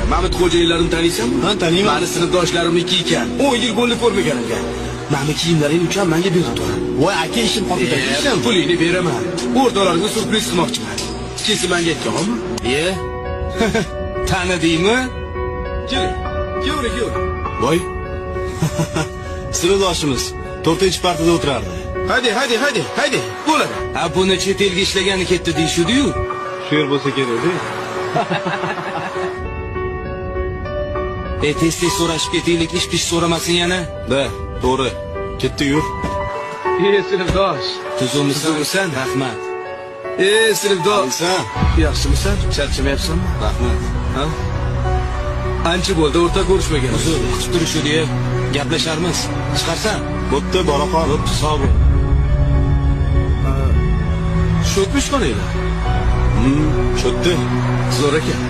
Mamit xo'jayinlarimni taniysanmi? Ha, taniyman. Mani sinfdoshlarimniki ekan. 10 yil bo'ldi ko'rmaganimga. Mani kiyimlaring uchun menga berib tur. Voy, aka ishim qoldi. Pulingni beraman. O'rtoqlarga surpriz qilmoqchiman. Kelsa menga aytganmi? Tanidingmi? Keling. Keling. Voy. Sinfdoshimiz 4-partada o'tirardi. Haydi. Bo'ladi. Ha, buni chet elga ishlagani ketdi deyshudi-yu. Shu yer bo'lsa kerak-da. Tez so'rashib ketaylik, ish-pish so'ramasin yana. Da, to'g'ri. Ketdi yur. Sinfdosh. Tuzummisan? Rahmat. Sinfdosh. Sen Yaxshimisan? Charchamayapsanmi? rahmat. Ha? Ancha bo'ldi o'rta ko'rishmagan. Uzr, kutib turishdi, gaplasharmiz. Chiqarsan? Bo'pti, bora qol. Bo'pti, sog' bo'l. Sho'tmish qolinglar. Sho'tdi. Zo'r ekan.